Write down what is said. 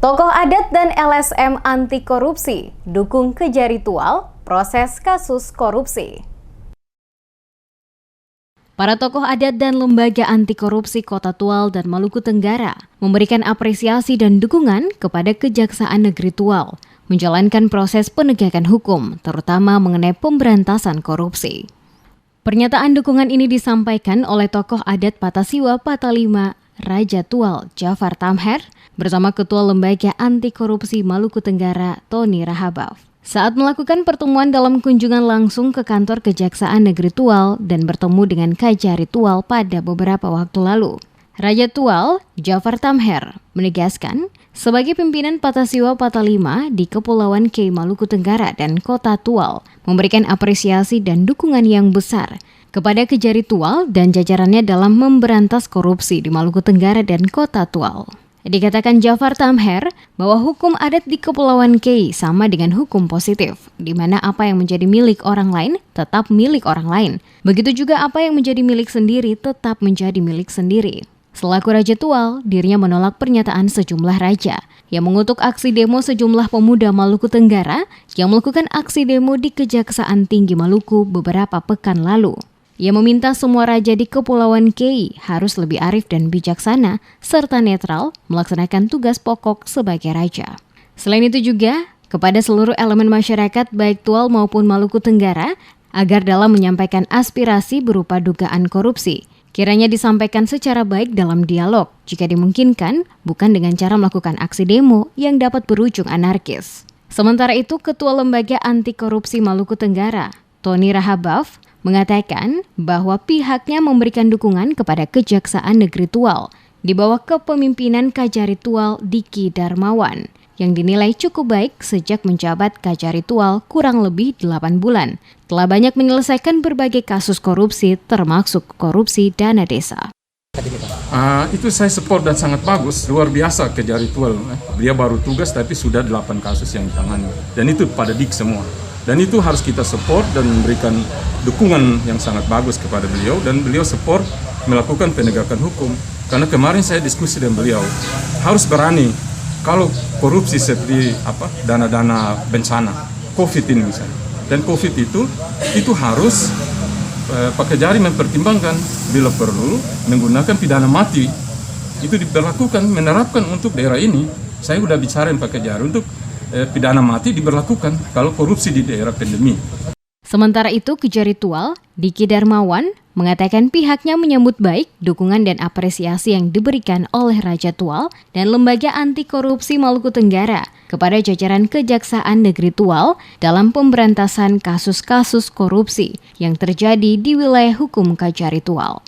Tokoh adat dan LSM anti korupsi dukung kejar ritual proses kasus korupsi. Para tokoh adat dan lembaga anti korupsi Kota Tual dan Maluku Tenggara memberikan apresiasi dan dukungan kepada Kejaksaan Negeri Tual menjalankan proses penegakan hukum, terutama mengenai pemberantasan korupsi. Pernyataan dukungan ini disampaikan oleh tokoh adat Patasiwa Patalima Raja Tual Jafar Tamher bersama Ketua Lembaga Anti Korupsi Maluku Tenggara Tony Rahabaf saat melakukan pertemuan dalam kunjungan langsung ke kantor Kejaksaan Negeri Tual dan bertemu dengan Kajari Tual pada beberapa waktu lalu. Raja Tual Jafar Tamher menegaskan sebagai pimpinan Patasiwa Patalima di Kepulauan K Maluku Tenggara dan Kota Tual memberikan apresiasi dan dukungan yang besar kepada Kejari Tual dan jajarannya dalam memberantas korupsi di Maluku Tenggara dan Kota Tual. Dikatakan Jafar Tamher bahwa hukum adat di Kepulauan K sama dengan hukum positif, di mana apa yang menjadi milik orang lain tetap milik orang lain. Begitu juga apa yang menjadi milik sendiri tetap menjadi milik sendiri. Selaku Raja Tual, dirinya menolak pernyataan sejumlah raja yang mengutuk aksi demo sejumlah pemuda Maluku Tenggara yang melakukan aksi demo di Kejaksaan Tinggi Maluku beberapa pekan lalu. Ia meminta semua raja di Kepulauan K harus lebih arif dan bijaksana serta netral melaksanakan tugas pokok sebagai raja. Selain itu juga kepada seluruh elemen masyarakat baik Tual maupun Maluku Tenggara agar dalam menyampaikan aspirasi berupa dugaan korupsi, kiranya disampaikan secara baik dalam dialog jika dimungkinkan, bukan dengan cara melakukan aksi demo yang dapat berujung anarkis. Sementara itu, Ketua Lembaga Anti Korupsi Maluku Tenggara, Tony Rahabaf, mengatakan bahwa pihaknya memberikan dukungan kepada Kejaksaan Negeri Tual di bawah kepemimpinan Kajari Tual Diki Darmawan yang dinilai cukup baik sejak menjabat Kajari Tual kurang lebih 8 bulan. Telah banyak menyelesaikan berbagai kasus korupsi termasuk korupsi dana desa. Itu saya support dan sangat bagus, luar biasa Kejari Tual. Dia baru tugas tapi sudah 8 kasus yang ditangani dan itu pada dik semua. Dan itu harus kita support dan memberikan dukungan yang sangat bagus kepada beliau dan beliau support melakukan penegakan hukum. Karena kemarin saya diskusi dengan beliau, harus berani kalau korupsi seperti dana-dana bencana, COVID ini misalnya. Dan COVID itu harus Pak Kejari mempertimbangkan bila perlu menggunakan pidana mati. Itu diberlakukan, menerapkan untuk daerah ini. Saya sudah bicara dengan Pak Kejari untuk pidana mati diberlakukan kalau korupsi di daerah pandemi. Sementara itu, Kejari Tual, Diki Darmawan, mengatakan pihaknya menyambut baik dukungan dan apresiasi yang diberikan oleh Raja Tual dan Lembaga Anti Korupsi Maluku Tenggara kepada jajaran Kejaksaan Negeri Tual dalam pemberantasan kasus-kasus korupsi yang terjadi di wilayah hukum Kejari Tual.